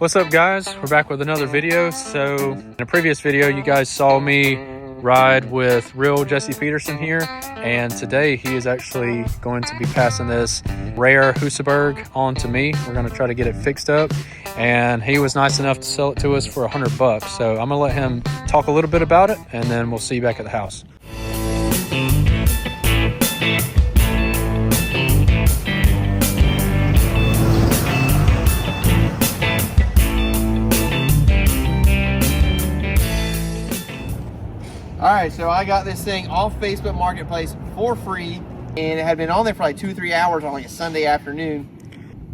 What's up, guys? We're back with another video. So in a previous video you guys saw me ride with real Jesse Peterson here, and today he is actually going to be passing this rare Husaberg on to me. We're going to try to get it fixed up, and he was nice enough to sell it to us for $100. So I'm gonna let him talk a little bit about it, and then we'll see you back at the house. All right, so I got this thing off Facebook Marketplace for free, and it had been on there for like 2-3 hours on like a Sunday afternoon.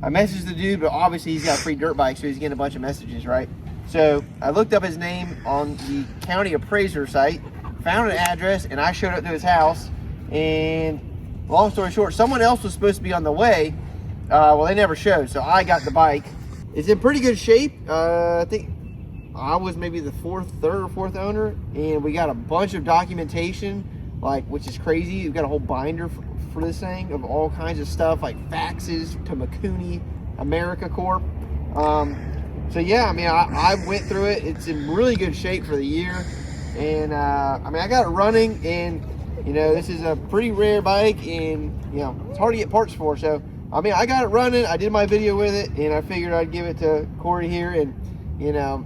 I messaged the dude, but obviously he's got a free dirt bike, so he's getting a bunch of messages, right? So I looked up his name on the county appraiser site, found an address, and I showed up to his house. And long story short, someone else was supposed to be on the way. Well, they never showed, so I got the bike. It's in pretty good shape. I think I was maybe the third or fourth owner, and we got a bunch of documentation, like, which is crazy. We've got a whole binder for this thing of all kinds of stuff, like faxes to Makuni America Corp. So yeah, I mean, I went through it. It's in really good shape for the year, and I mean, I got it running, and you know, this is a pretty rare bike, and you know, it's hard to get parts for. So I mean, I got it running. I did my video with it, and I figured I'd give it to Corey here, and you know.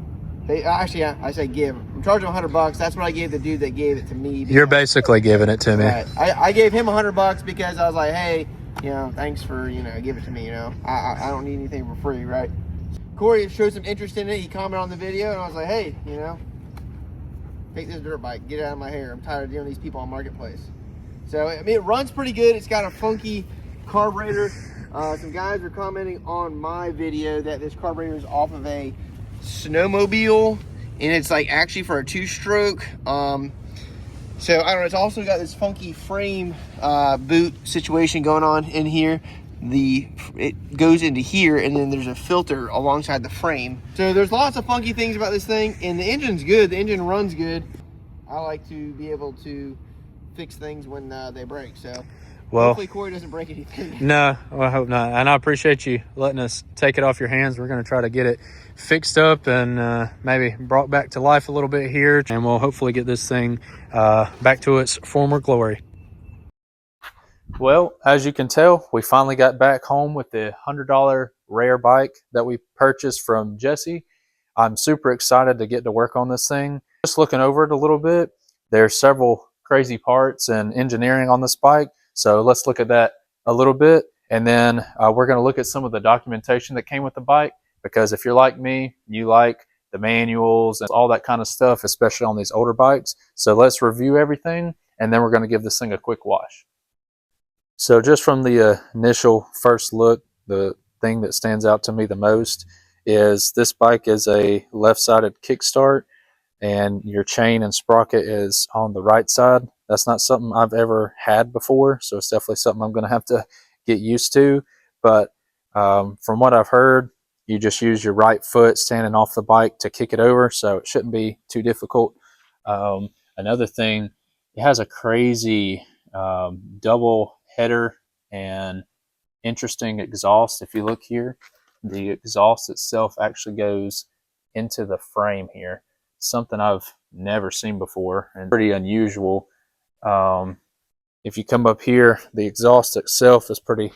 Actually, I say give. I'm charging $100. That's what I gave the dude that gave it to me. You're basically giving it to me. Right. I gave him $100 because I was like, hey, you know, thanks for, you know, give it to me, you know. I don't need anything for free, right? Corey showed some interest in it. He commented on the video, and I was like, hey, you know, take this dirt bike. Get it out of my hair. I'm tired of dealing with these people on Marketplace. So, I mean, it runs pretty good. It's got a funky carburetor. Some guys were commenting on my video that this carburetor is off of a snowmobile, and it's like actually for a two-stroke. So I don't know, it's also got this funky frame boot situation going on in here. It goes into here, and then there's a filter alongside the frame. So there's lots of funky things about this thing, and the engine's good. The engine runs good. I like to be able to fix things when they break, so well, hopefully Corey doesn't break anything. No, well, I hope not. And I appreciate you letting us take it off your hands. We're going to try to get it fixed up and maybe brought back to life a little bit here. And we'll hopefully get this thing back to its former glory. Well, as you can tell, we finally got back home with the $100 rare bike that we purchased from Jesse. I'm super excited to get to work on this thing. Just looking over it a little bit, there's several crazy parts and engineering on this bike. So let's look at that a little bit, and then we're going to look at some of the documentation that came with the bike, because if you're like me, you like the manuals and all that kind of stuff, especially on these older bikes. So let's review everything, and then we're going to give this thing a quick wash. So just from the initial first look, the thing that stands out to me the most is this bike is a left-sided kickstart, and your chain and sprocket is on the right side. That's not something I've ever had before, so it's definitely something I'm going to have to get used to. But from what I've heard, you just use your right foot standing off the bike to kick it over, so it shouldn't be too difficult. Another thing, it has a crazy double header and interesting exhaust. If you look here, the exhaust itself actually goes into the frame here. Something I've never seen before and pretty unusual. If you come up here, the exhaust itself is pretty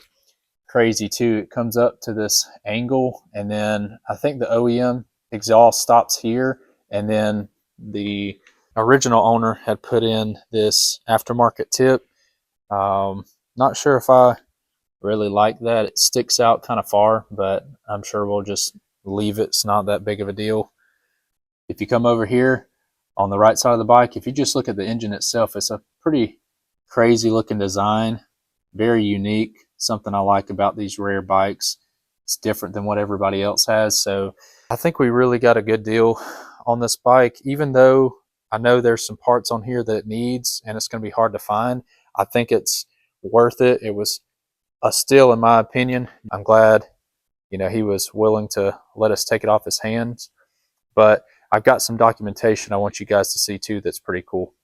crazy too. It comes up to this angle, and then I think the OEM exhaust stops here, and then the original owner had put in this aftermarket tip. Not sure if I really like that. It sticks out kind of far, but I'm sure we'll just leave it. It's not that big of a deal. If you come over here on the right side of the bike, if you just look at the engine itself, it's a pretty crazy looking design, very unique, something I like about these rare bikes. It's different than what everybody else has. So I think we really got a good deal on this bike, even though I know there's some parts on here that it needs and it's going to be hard to find. I think it's worth it. It was a steal in my opinion. I'm glad, you know, he was willing to let us take it off his hands. But I've got some documentation I want you guys to see too that's pretty cool.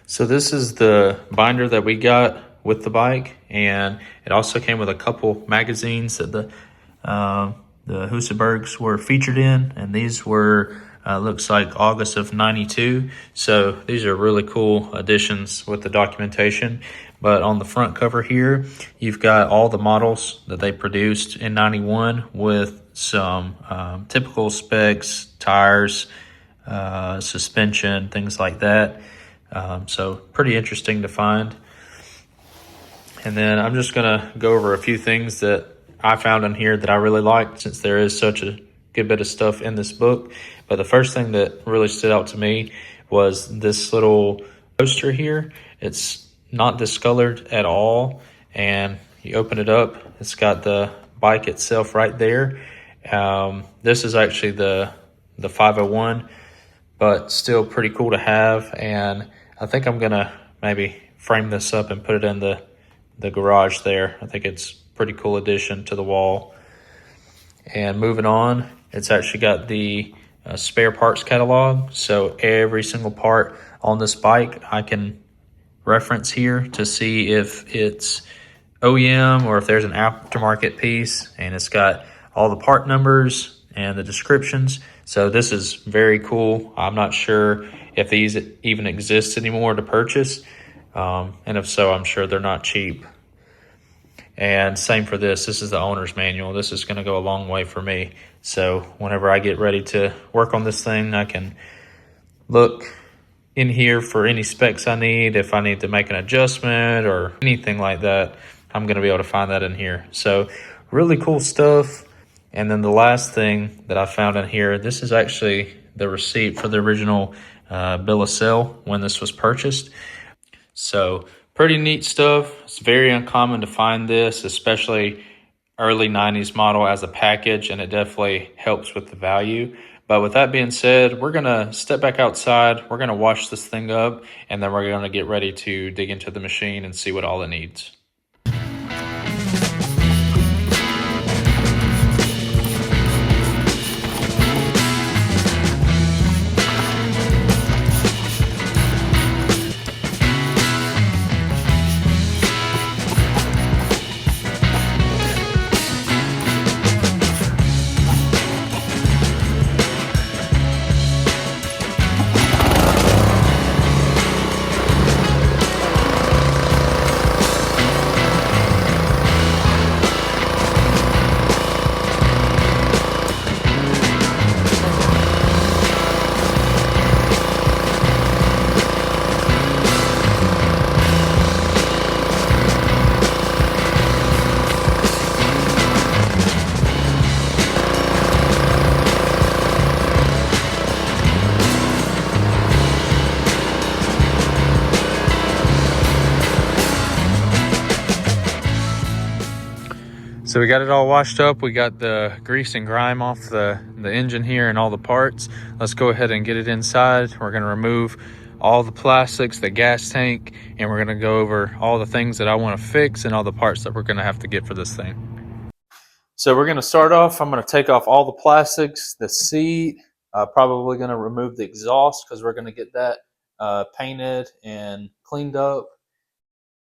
So this is the binder that we got with the bike, and it also came with a couple magazines that the the Husabergs were featured in, and these were looks like August of '92. So these are really cool additions with the documentation. But on the front cover here, you've got all the models that they produced in '91 with some typical specs, tires, suspension, things like that. So pretty interesting to find. And then I'm just gonna go over a few things that I found in here that I really liked, since there is such a good bit of stuff in this book. But the first thing that really stood out to me was this little poster here. It's not discolored at all, and you open it up, it's got the bike itself right there. This is actually the 501, but still pretty cool to have. And I think I'm gonna maybe frame this up and put it in the garage there. I think it's a pretty cool addition to the wall. And moving on, it's actually got the spare parts catalog. So every single part on this bike I can reference here to see if it's OEM or if there's an aftermarket piece, and it's got all the part numbers and the descriptions. So this is very cool. I'm not sure if these even exist anymore to purchase, and if so, I'm sure they're not cheap. And same for this. This is the owner's manual. This is going to go a long way for me. So whenever I get ready to work on this thing, I can look in here for any specs I need. If I need to make an adjustment or anything like that, I'm going to be able to find that in here. So really cool stuff. And then the last thing that I found in here, this is actually the receipt for the original bill of sale when this was purchased. So pretty neat stuff. It's very uncommon to find this, especially early 90s model as a package, and it definitely helps with the value. But with that being said, we're gonna step back outside, we're gonna wash this thing up, and then we're gonna get ready to dig into the machine and see what all it needs. So we got it all washed up. We got the grease and grime off the engine here and all the parts. Let's go ahead and get it inside. We're gonna remove all the plastics, the gas tank, and we're gonna go over all the things that I wanna fix and all the parts that we're gonna have to get for this thing. So we're gonna start off, I'm gonna take off all the plastics, the seat, probably gonna remove the exhaust because we're gonna get that painted and cleaned up.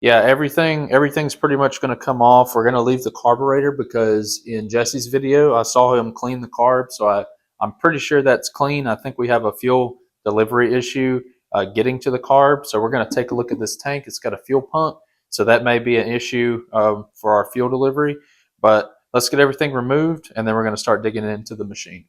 Yeah, everything's pretty much going to come off. We're going to leave the carburetor because in Jesse's video, I saw him clean the carb. So I'm pretty sure that's clean. I think we have a fuel delivery issue getting to the carb. So we're going to take a look at this tank. It's got a fuel pump. So that may be an issue for our fuel delivery. But let's get everything removed, and then we're going to start digging into the machine.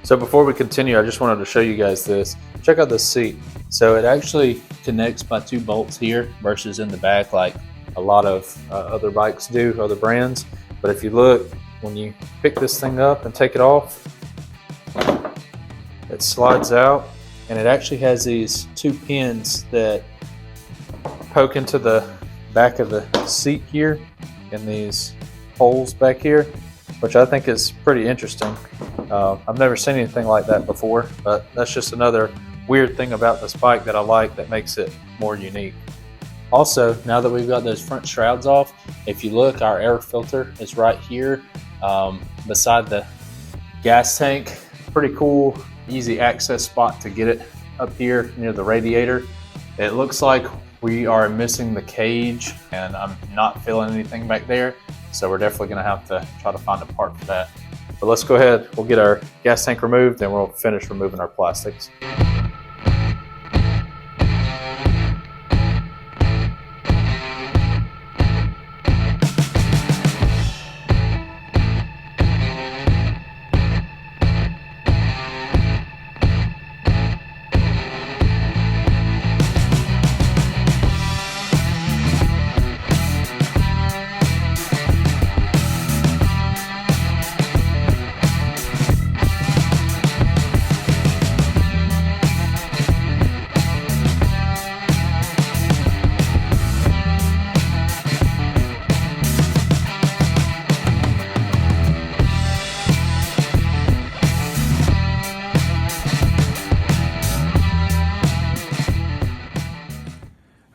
So before we continue, I just wanted to show you guys this. Check out this seat. So it actually connects by 2 bolts here versus in the back like a lot of other bikes do, other brands. But if you look, when you pick this thing up and take it off, it slides out, and it actually has these 2 pins that poke into the back of the seat here and these holes back here, which I think is pretty interesting. I've never seen anything like that before, but that's just another weird thing about this bike that I like that makes it more unique. Also, now that we've got those front shrouds off, if you look, our air filter is right here beside the gas tank. Pretty cool, easy access spot to get it up here near the radiator. It looks like we are missing the cage and I'm not feeling anything back there. So we're definitely gonna have to try to find a part for that. But let's go ahead, we'll get our gas tank removed and we'll finish removing our plastics.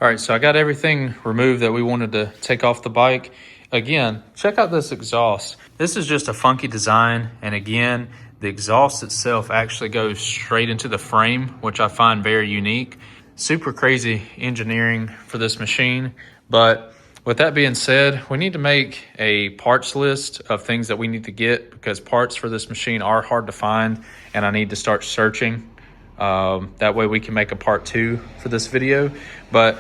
All right, so I got everything removed that we wanted to take off the bike. Again, check out this exhaust. This is just a funky design. And again, the exhaust itself actually goes straight into the frame, which I find very unique. Super crazy engineering for this machine. But with that being said, we need to make a parts list of things that we need to get because parts for this machine are hard to find and I need to start searching. That way we can make a part 2 for this video. But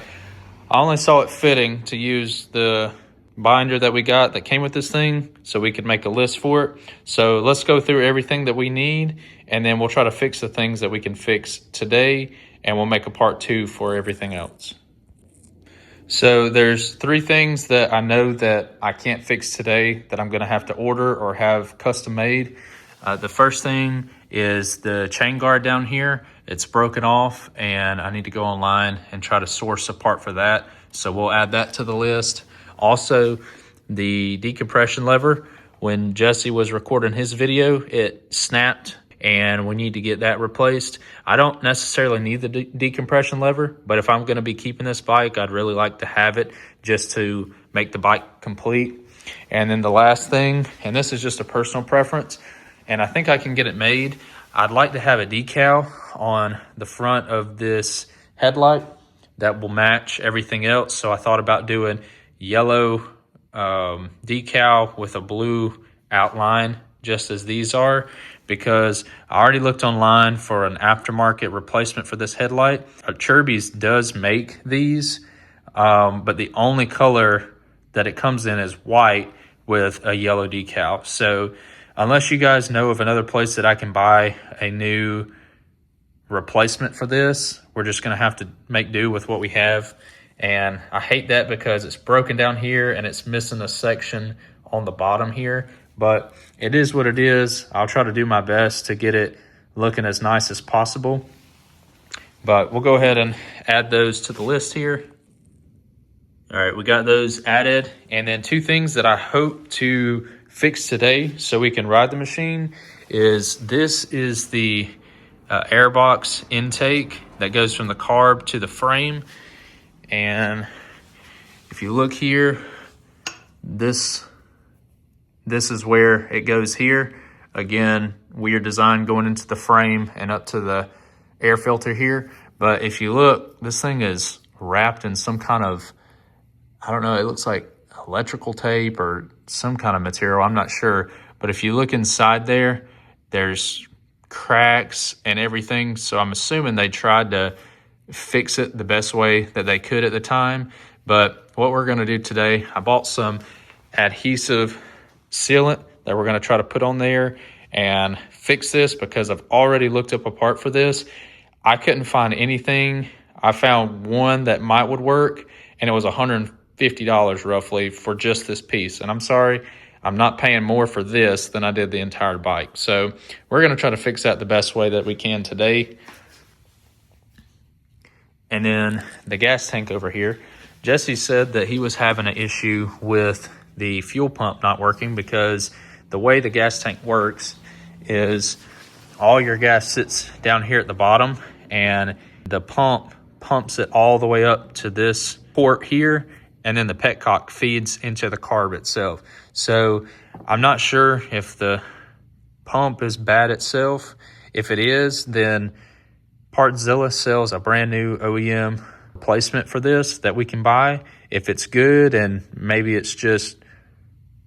I only saw it fitting to use the binder that we got that came with this thing so we could make a list for it. So let's go through everything that we need and then we'll try to fix the things that we can fix today and we'll make a part 2 for everything else. So there's 3 things that I know that I can't fix today that I'm gonna have to order or have custom made. The first thing is the chain guard down here. It's broken off and I need to go online and try to source a part for that. So we'll add that to the list. Also, the decompression lever, when Jesse was recording his video, it snapped and we need to get that replaced. I don't necessarily need the decompression lever, but if I'm gonna be keeping this bike, I'd really like to have it just to make the bike complete. And then the last thing, and this is just a personal preference, and I think I can get it made. I'd like to have a decal on the front of this headlight that will match everything else. So I thought about doing yellow decal with a blue outline, just as these are, because I already looked online for an aftermarket replacement for this headlight. Chirby's does make these, but the only color that it comes in is white with a yellow decal. So unless you guys know of another place that I can buy a new replacement for this, we're just gonna have to make do with what we have. And I hate that because it's broken down here and it's missing a section on the bottom here, but it is what it is. I'll try to do my best to get it looking as nice as possible. But we'll go ahead and add those to the list here. All right, we got those added. And then 2 things that I hope to fix today so we can ride the machine is this is the airbox intake that goes from the carb to the frame. And if you look here, this is where it goes here. Again, weird design going into the frame and up to the air filter here. But if you look, this thing is wrapped in some kind of, I don't know, it looks like electrical tape or some kind of material, I'm not sure. But if you look inside there, there's cracks and everything. So I'm assuming they tried to fix it the best way that they could at the time. But what we're gonna do today, I bought some adhesive sealant that we're gonna try to put on there and fix this because I've already looked up a part for this. I couldn't find anything. I found one that would work and it was $150 roughly for just this piece. And I'm sorry, I'm not paying more for this than I did the entire bike. So we're gonna try to fix that the best way that we can today. And then the gas tank over here, Jesse said that he was having an issue with the fuel pump not working because the way the gas tank works is all your gas sits down here at the bottom and the pump pumps it all the way up to this port here, and then the petcock feeds into the carb itself. So I'm not sure if the pump is bad itself. If it is, then Partzilla sells a brand new OEM replacement for this that we can buy. If it's good and maybe it's just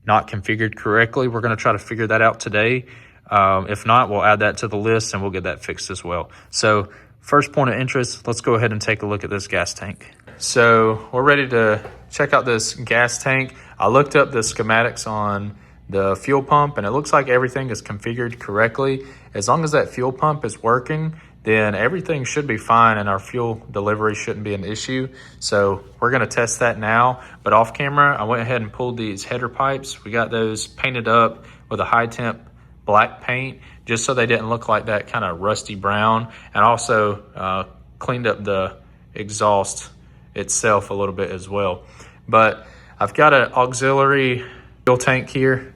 not configured correctly, we're going to try to figure that out today. If not, we'll add that to the list and we'll get that fixed as well. So first point of interest, let's go ahead and take a look at this gas tank. So we're ready to check out this gas tank. I looked up the schematics on the fuel pump and it looks like everything is configured correctly. As long as that fuel pump is working, then everything should be fine and our fuel delivery shouldn't be an issue. So we're gonna test that now, but off camera, I went ahead and pulled these header pipes. We got those painted up with a high temp black paint, just so they didn't look like that kind of rusty brown, and also cleaned up the exhaust itself a little bit as well. But I've got an auxiliary fuel tank here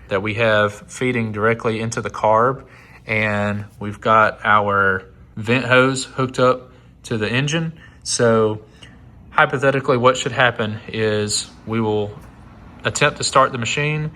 that we have feeding directly into the carb, and we've got our vent hose hooked up to the engine. So hypothetically, what should happen is we will attempt to start the machine,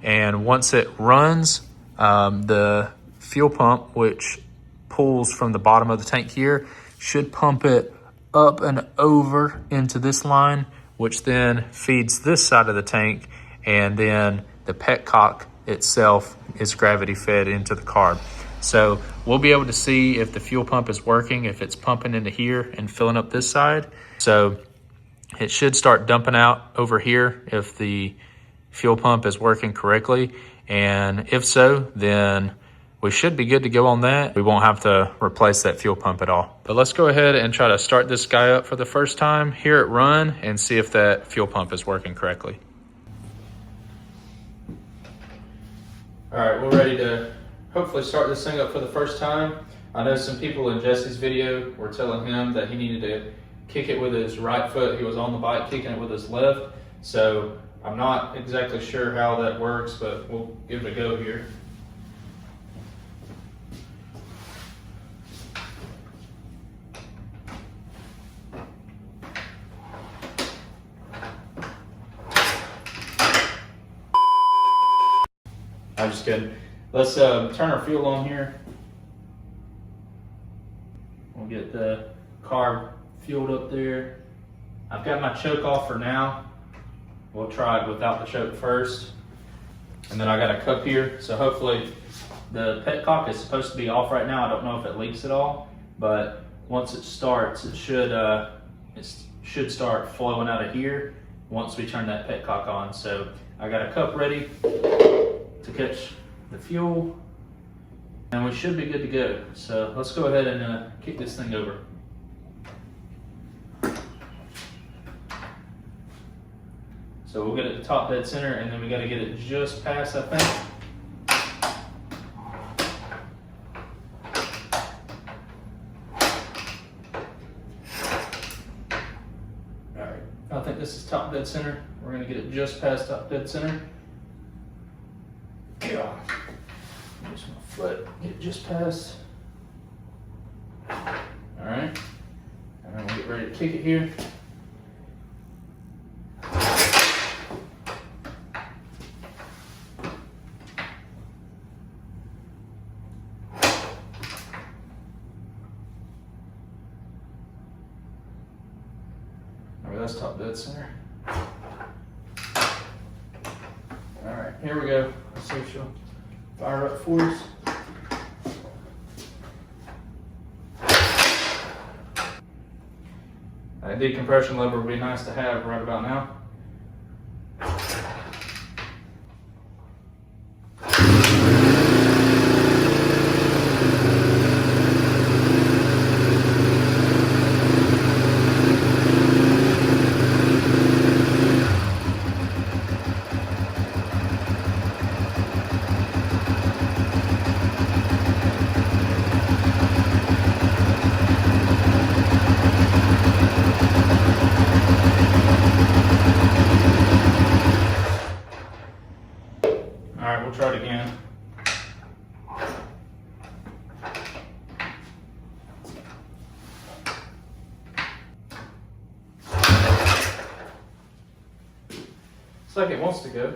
and once it runs, the fuel pump, which pulls from the bottom of the tank here, should pump it up and over into this line, which then feeds this side of the tank, and then the petcock itself is gravity fed into the carb. So we'll be able to see if the fuel pump is working, if it's pumping into here and filling up this side. So it should start dumping out over here if the fuel pump is working correctly. And if so, then we should be good to go on that. We won't have to replace that fuel pump at all. But let's go ahead and try to start this guy up for the first time, hear it run, and see if that fuel pump is working correctly. All right, we're ready to hopefully start this thing up for the first time. I know some people in Jesse's video were telling him that he needed to kick it with his right foot. He was on the bike kicking it with his left. So I'm not exactly sure how that works, but we'll give it a go here. I'm just kidding. Let's turn our fuel on here. We'll get the carb fueled up there. I've got my choke off for now. We'll try it without the choke first. And then I got a cup here. So hopefully the petcock is supposed to be off right now. I don't know if it leaks at all, but once it starts, it should start flowing out of here once we turn that petcock on. So I got a cup ready to catch the fuel, and we should be good to go. So let's go ahead and kick this thing over. So we'll get it to top dead center, and then we got to get it just past, I think. All right, I think this is top dead center. We're going to get it just past top dead center. God, use my foot, get just past. All right, and then we'll get ready to kick it here. All right, that's top dead center. All right, here we go. Let's see if she'll fire up for us. That decompression lever would be nice to have right about now. All right, we'll try it again. Looks like it wants to go.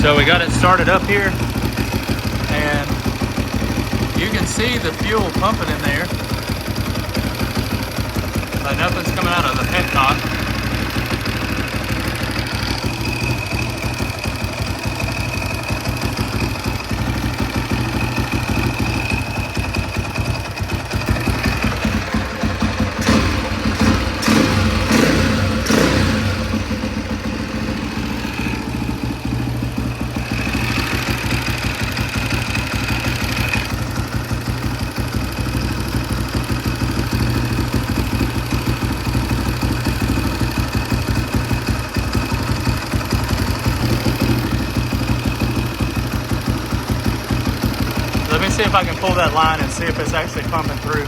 So we got it started up here, and you can see the fuel pumping in there, but nothing's coming out of the petcock. Let me see if I can pull that line and see if it's actually pumping through.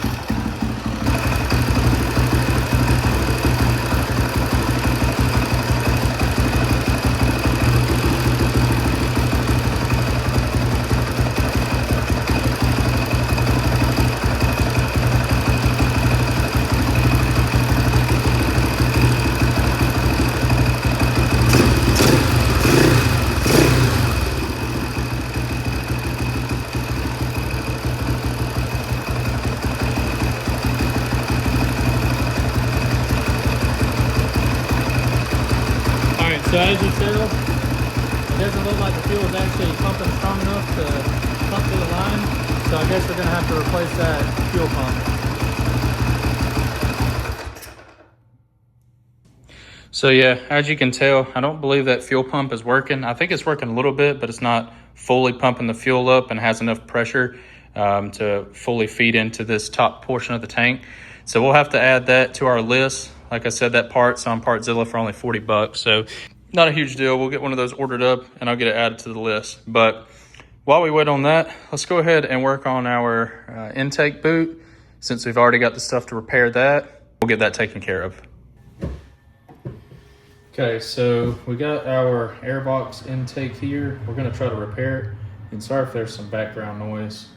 So as you tell, it doesn't look like the fuel is actually pumping strong enough to pump through the line. So I guess we're going to have to replace that fuel pump. So yeah, as you can tell, I don't believe that fuel pump is working. I think it's working a little bit, but it's not fully pumping the fuel up and has enough pressure to fully feed into this top portion of the tank. So we'll have to add that to our list. Like I said, that part's on Partzilla for only 40 bucks. So not a huge deal. We'll get one of those ordered up and I'll get it added to the list. But while we wait on that, let's go ahead and work on our intake boot. Since we've already got the stuff to repair that, we'll get that taken care of. Okay, so we got our airbox intake here. We're gonna try to repair it. And sorry if there's some background noise.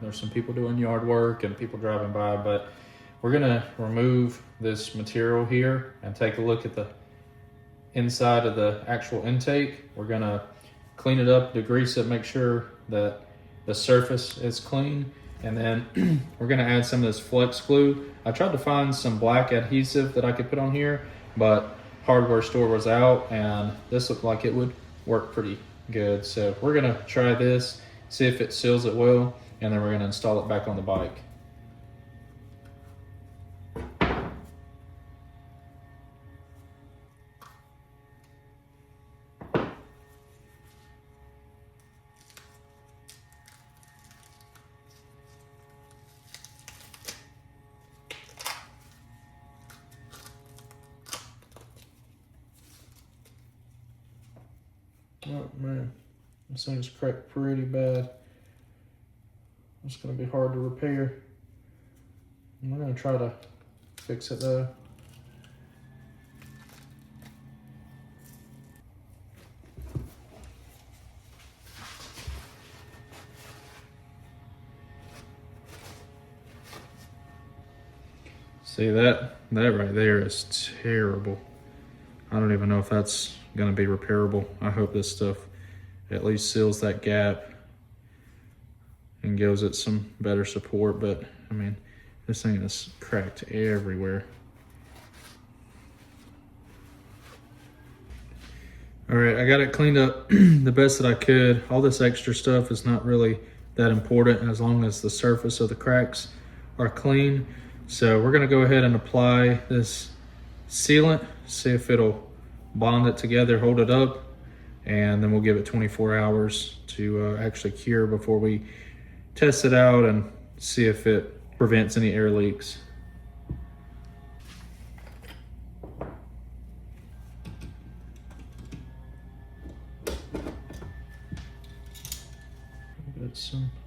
There's some people doing yard work and people driving by, but we're gonna remove this material here and take a look at the inside of the actual intake. We're gonna clean it up, degrease it, make sure that the surface is clean. And then we're gonna add some of this flex glue. I tried to find some black adhesive that I could put on here, but hardware store was out and this looked like it would work pretty good. So we're gonna try this, see if it seals it well, and then we're gonna install it back on the bike. Oh man, this thing's cracked pretty bad. It's gonna be hard to repair. I'm gonna try to fix it though. See that right there is terrible. I don't even know if that's gonna be repairable. I hope this stuff at least seals that gap and gives it some better support, but I mean, this thing is cracked everywhere. All right, I got it cleaned up the best that I could. All this extra stuff is not really that important as long as the surface of the cracks are clean. So we're gonna go ahead and apply this sealant, see if it'll bond it together, hold it up, and then we'll give it 24 hours to actually cure before we test it out and see if it prevents any air leaks.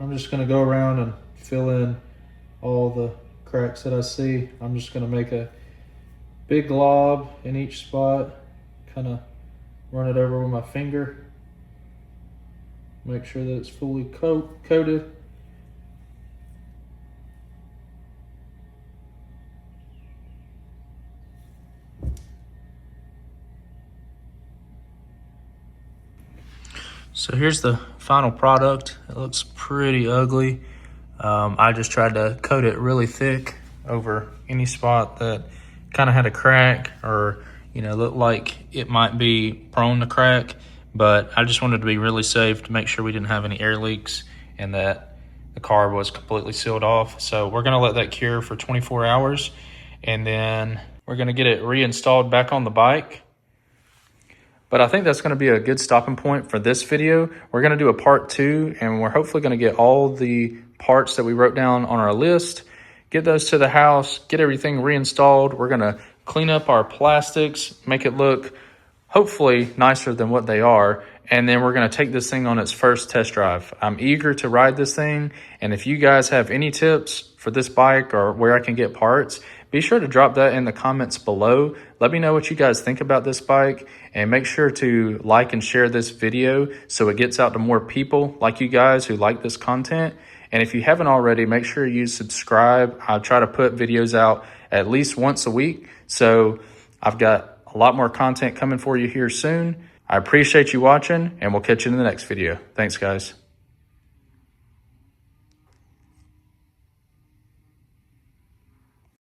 I'm just gonna go around and fill in all the cracks that I see. I'm just gonna make a big glob in each spot, kind of run it over with my finger, make sure that it's fully coated. So here's the final product. It looks pretty ugly. I just tried to coat it really thick over any spot that kind of had a crack or, you know, looked like it might be prone to crack. But I just wanted to be really safe to make sure we didn't have any air leaks and that the car was completely sealed off. So we're gonna let that cure for 24 hours and then we're gonna get it reinstalled back on the bike. But I think that's going to be a good stopping point for this video. We're going to do a part 2, and we're hopefully going to get all the parts that we wrote down on our list, get those to the house, get everything reinstalled. We're going to clean up our plastics, make it look hopefully nicer than what they are, and then we're going to take this thing on its first test drive. I'm eager to ride this thing, and if you guys have any tips for this bike or where I can get parts, be sure to drop that in the comments below. Let me know what you guys think about this bike, and make sure to like and share this video so it gets out to more people like you guys who like this content. And if you haven't already, make sure you subscribe. I try to put videos out at least once a week, so I've got a lot more content coming for you here soon. I appreciate you watching, and we'll catch you in the next video. Thanks, guys.